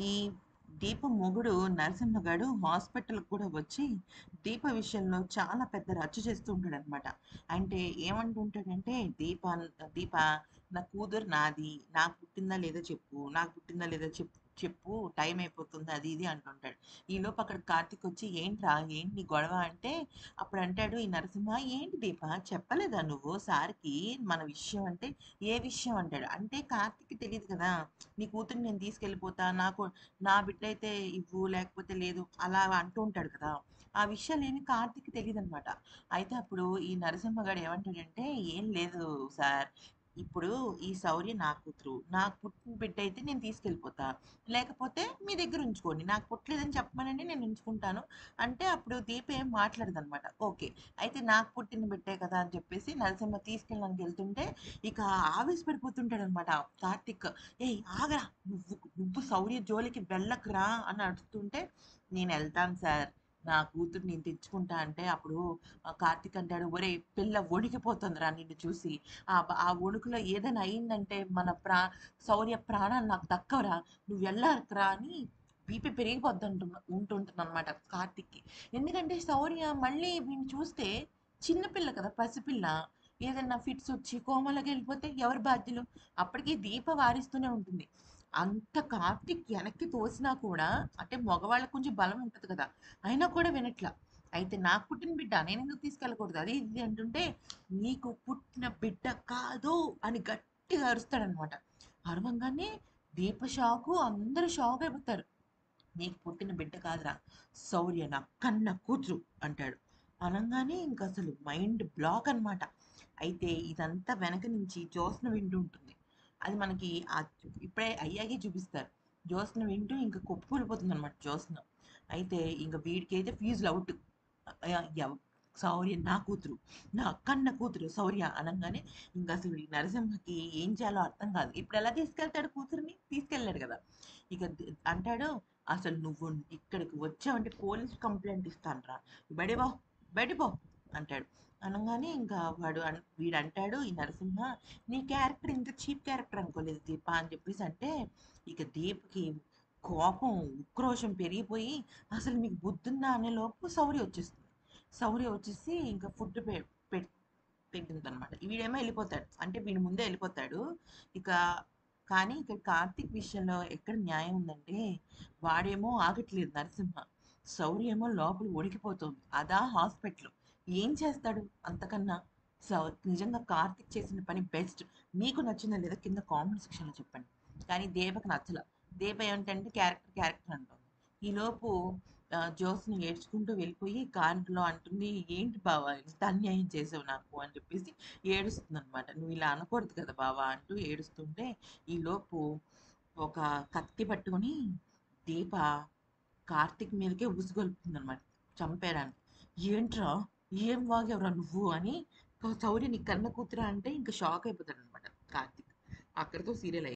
ఈ దీప మొగుడు నరసింహగాడు హాస్పిటల్‌కి కూడా వచ్చి, దీప విషయంలో చాలా పెద్ద రచ్చ చేస్తూ ఉంటాడనమాట. అంటే ఏమంటుంటాడంటే, దీప నా కూతురు నాది. నాకు పుట్టిందా లేదా చెప్పు. నాకు పుట్టిందా లేదా చెప్పు. టైం అయిపోతుంది." అది ఇది అంటుంటాడు. ఈలోపు అక్కడ కార్తీక్ వచ్చి, "ఏంట్రా ఏంటి నీ గొడవ?" అంటే అప్పుడంటాడు ఈ నరసింహ, "ఏంటి దీప చెప్పలేదా నువ్వు సార్‌కి మన విషయం" అంటే, "ఏ విషయం?" అంటాడు. అంటే కార్తీక్‌కి తెలీదు కదా! నీ కూతురిని నేను తీసుకెళ్ళిపోతా. నా బిడ్డయితే ఇవ్వు, లేకపోతే లేదు. అలా అంటూ ఉంటాడు కదా! ఆ విషయాలేమి కార్తీక్‌కి తెలీదనమాట. అయితే అప్పుడు ఈ నరసింహగాడు ఏమంటాడంటే, "ఏం లేదు సార్. ఇప్పుడు ఈ శౌర్య నా కూతురు. నాకు పుట్టిన బిడ్డయితే నేను తీసుకెళ్ళిపోతా. లేకపోతే మీ దగ్గర ఉంచుకోండి. నాకు పుట్టలేదని చెప్పమనండి నేను ఉంచుకుంటాను." అంటే అప్పుడు దీప ఏం మాట్లాడదనమాట. ఓకే. అయితే నాకు పుట్టిన బిడ్డే కదా! అని చెప్పేసి నరసింహ తీసుకెళ్ళడానికి ఎళ్తుంటే ఇక ఆవేశపడిపోతుంటాడనమాట కార్తీక్. "ఏయ్ ఆగరా! నువ్వు నువ్వు శౌర్య జోలికి వెళ్ళకురా" అని అరుస్తుంటే, "నేనెళ్తాను సార్. నా కూతురు నేను తెచ్చుకుంటా" అంటే అప్పుడు కార్తీక్ అంటాడు, "ఒరేయ్ పిల్ల వణికిపోతుందిరా నిన్ను చూసి. ఆ వణుకులో ఏదైనా అయిందంటే శౌర్య ప్రాణాలు నాకు దక్కవురా. నువ్వు వెళ్ళకురా" అని బీపీ ఉంటుంటుందన్నమాట కార్తీక్‌కి. ఎందుకంటే శౌర్య మళ్ళీ వీడిని చూస్తే చిన్న పిల్ల కదా! పసిపిల్ల. ఏదన్నా ఫిట్స్ వచ్చి కోమాలోకెళ్ళిపోతే ఎవరు బాధ్యులు? అప్పటికి దీప వారిస్తూనే ఉంటుంది. అంత కార్తీక్ వెనక్కి తోసినా కూడా అంటే మగవాళ్ళకి కొంచెం బలం ఉంటది కదా! అయినా కూడా వినట్ల. అయితే నాకు పుట్టిన బిడ్డ నేనెందుకు తీసుకెళ్ళకూడదు? అది ఇది అంటుంటే, "నీకు పుట్టిన బిడ్డ కాదు" అని గట్టిగా అరుస్తాడనమాట. అరవంగానే దీప షాకు, అందరూ షాక్ అయిపోతారు. "నీకు పుట్టిన బిడ్డ కాదురా! శౌర్య నా కన్న కూతురు" అంటాడు. అనంగానే ఇంకసలు మైండ్ బ్లాక్ అనమాట. అయితే ఇదంతా వెనక నుంచి జ్యోత్స్న వింటూ ఉంటుంది. అది మనకి ఇప్పుడే అయ్యాకే చూపిస్తారు. జ్యోత్స్న వింటూ ఇంక కుప్పకూలిపోతుందనమాట జ్యోత్స్న. అయితే ఇంక వీడికైతే ఫీజులు ఔట్. ఆహ్, ఎవ్ శౌర్య నా కూతురు. నా కన్న కూతురు శౌర్య అనంగానే ఇంకసలు ఈ నరసింహకి ఏం చేయాలో అర్థం కాదు. ఇప్పుడెలా తీసుకెళ్తాడు కూతురిని? తీసుకెళ్ళలేడు గదా! ఇక అంటాడు, "అసలు నువ్వు ఇక్కడికి వచ్చావంటే పోలీస్ కంప్లెయింట్ ఇస్తానురా. బయటికి పో, బయటికి పో" అంటాడు. అనంగానే ఇంకా వీడంటాడు ఈ నరసింహ, "నీ క్యారెక్టర్ ఇంత చీప్ క్యారెక్టర్ అనుకోలేదు దీప" అని చెప్పేసి అంటే, ఇక దీపకి కోపం, ఉక్రోషం పెరిగిపోయి, "అసలు మీకు బుద్ధుందా?" అనే లోపు శౌర్య వచ్చేస్తుంది. శౌర్య వచ్చేసి ఇంకా ఫుడ్ పెట్టిందనమాట. వీడేమో ఎళ్ళిపోతాడు. అంటే వీడి ముందే ఎళ్ళిపోతాడు. ఇక కానీ ఇక్కడ కార్తీక్ విషయంలో ఎక్కడ న్యాయం ఉందంటే, వాడేమో ఆగట్లేదు నరసింహ. శౌర్య ఏమో లోపల ఉడికిపోతుంది. అదా హాస్పిటల్. ఏం చేస్తాడు అంతకన్నా? సో, నిజంగా కార్తీక్ చేసిన పని బెస్ట్. మీకు నచ్చిందా లేదా కింద కామెంట్ సెక్షన్‌లో చెప్పండి. కానీ దేవకి నచ్చల. దేవ ఏంటంటే క్యారెక్టర్, క్యారెక్టర్ అంటుంది. ఈలోపు జ్యోత్స్న ఏడ్చుకుంటూ వెళ్ళిపోయి కార్‌లో అంటుంది, "ఏంటి బావ ఇంత అన్యాయం చేసావు నాకు" అని చెప్పేసి ఏడుస్తుందనమాట. "నువ్వు ఇలా అనకూడదు కదా బావ" అంటూ ఏడుస్తుంటే, ఈలోపు ఒక కత్తి పట్టుకొని దీప కార్తీక్ మీదకే ఉసిగొల్పుతుందనమాట చంపేయడానికి. "ఏంట్రా? ఏం వాగావురా నువ్వు" అని శౌర్య నీ కన్న కూతురా అంటే ఇంక షాక్ అయిపోతాడనమాట కార్తీక్. అక్కడితో సీరియల్